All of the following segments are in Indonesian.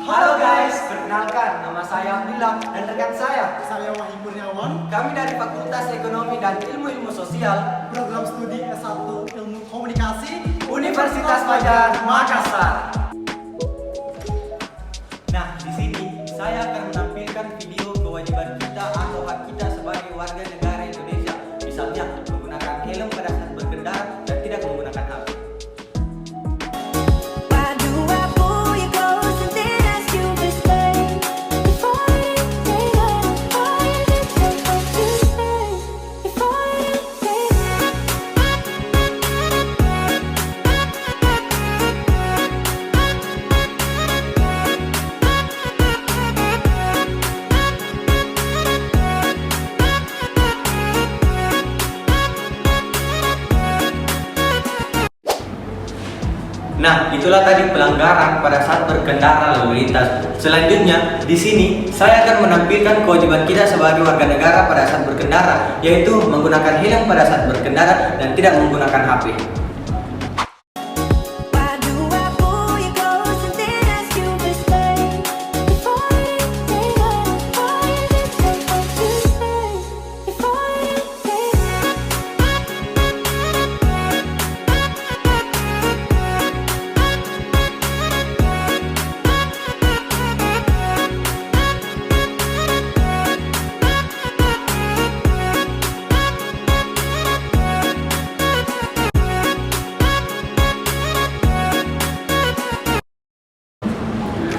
Halo guys, perkenalkan nama saya Abdillah dan rekan saya Wahyu Kurniawan. Kami dari Fakultas Ekonomi dan Ilmu Sosial, Program Studi S1 Ilmu Komunikasi, Universitas Padjat, Makassar. Nah, di sini saya akan menampilkan video kewajiban kita atau hak kita sebagai warga negara Indonesia. Misalnya menggunakan helm pada saat berkendara dan tidak menggunakan HP. Nah, itulah tadi pelanggaran pada saat berkendara lalu lintas. Selanjutnya, di sini saya akan menampilkan kewajiban kita sebagai warga negara pada saat berkendara, yaitu menggunakan helm pada saat berkendara dan tidak menggunakan HP.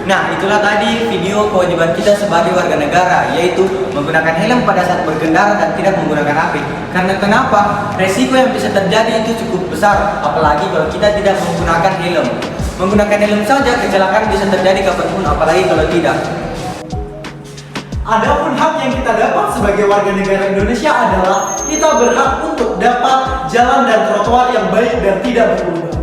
Nah, itulah tadi video kewajiban kita sebagai warga negara, yaitu menggunakan helm pada saat berkendara dan tidak menggunakan HP. Karena kenapa? Resiko yang bisa terjadi itu cukup besar, apalagi kalau kita tidak menggunakan helm. Menggunakan helm saja kecelakaan bisa terjadi kapanpun, apalagi kalau tidak. Adapun hak yang kita dapat sebagai warga negara Indonesia adalah kita berhak untuk dapat jalan dan trotoar yang baik dan tidak berlubang.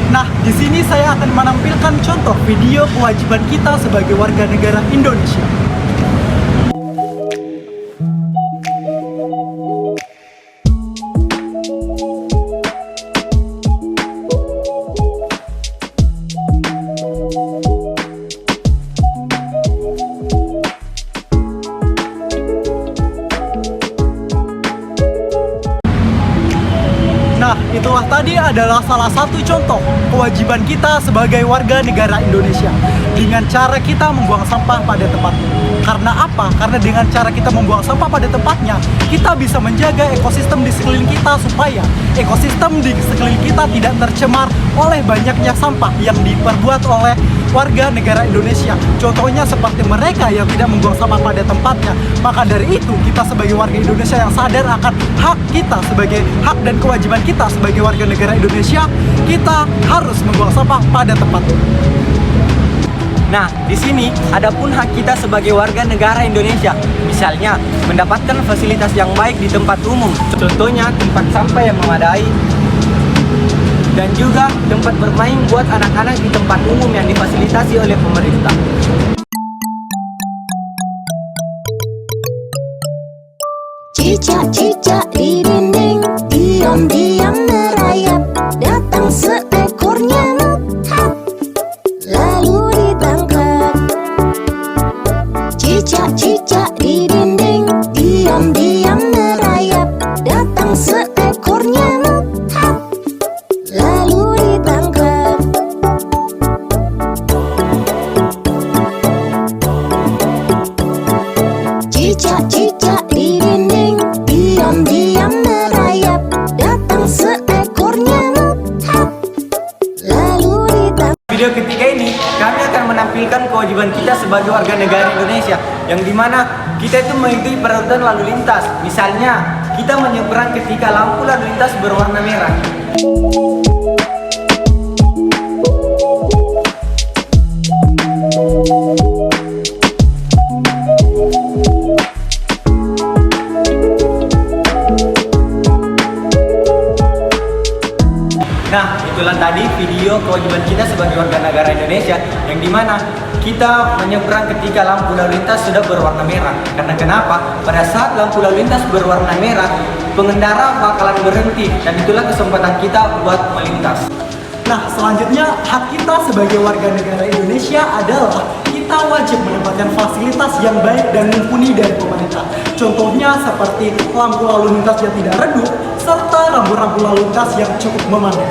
Nah, di sini saya akan menampilkan contoh video kewajiban kita sebagai warga negara Indonesia. Nah, itulah tadi adalah salah satu contoh kewajiban kita sebagai warga negara Indonesia dengan cara kita membuang sampah pada tempatnya. Karena apa? Karena dengan cara kita membuang sampah pada tempatnya, kita bisa menjaga ekosistem di sekeliling kita supaya ekosistem di sekeliling kita tidak tercemar oleh banyaknya sampah yang diperbuat oleh warga negara Indonesia. Contohnya seperti mereka yang tidak membuang sampah pada tempatnya. Maka dari itu, kita sebagai warga Indonesia yang sadar akan hak kita sebagai hak dan kewajiban kita sebagai warga negara Indonesia, kita harus membuang sampah pada tempatnya. Nah, di sini adapun hak kita sebagai warga negara Indonesia, misalnya mendapatkan fasilitas yang baik di tempat umum, contohnya tempat sampah yang memadai, dan juga tempat bermain buat anak-anak di tempat umum yang difasilitasi oleh pemerintah. Cicak-cicak di dinding, diam-diam merayap, datang seekor nyamuk, lalu ditangkap. Cicak-cicak di dinding, diam-diam merayap, datang seekor nyamuk, lalu ditangkap. Cicak-cicak di dinding, diam-diam merayap, datang seekor nyamuk, lalu ditangkap. Video ketiga ini kami akan menampilkan kewajiban kita sebagai warga negara Indonesia, yang dimana kita itu mengikuti peraturan lalu lintas. Misalnya kita menyeberang ketika lampu lalu lintas berwarna merah. video kewajiban kita sebagai warga negara Indonesia, yang dimana kita menyeberang ketika lampu lalu lintas sudah berwarna merah. Karena kenapa? Pada saat lampu lalu lintas berwarna merah, pengendara bakalan berhenti, dan itulah kesempatan kita buat melintas. Nah, selanjutnya hak kita sebagai warga negara Indonesia adalah kita wajib mendapatkan fasilitas yang baik dan mumpuni dari pemerintah. Contohnya seperti lampu lalu lintas yang tidak redup, serta rambu-rambu lalu lintas yang cukup memadai.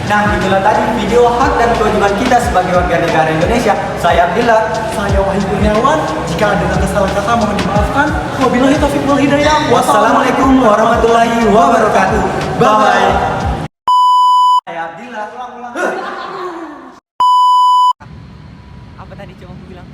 Nah, itulah tadi video hak dan kewajiban kita sebagai warga negara Indonesia. Saya Abdillah. Saya Wahyu Kurniawan. Jika ada kesalahan kata mohon dimaafkan. Wabillahi taufiq wal hidayah. Wassalamualaikum warahmatullahi wabarakatuh. Bye. Saya Abdillah. Ulang. Apa tadi coba aku bilang?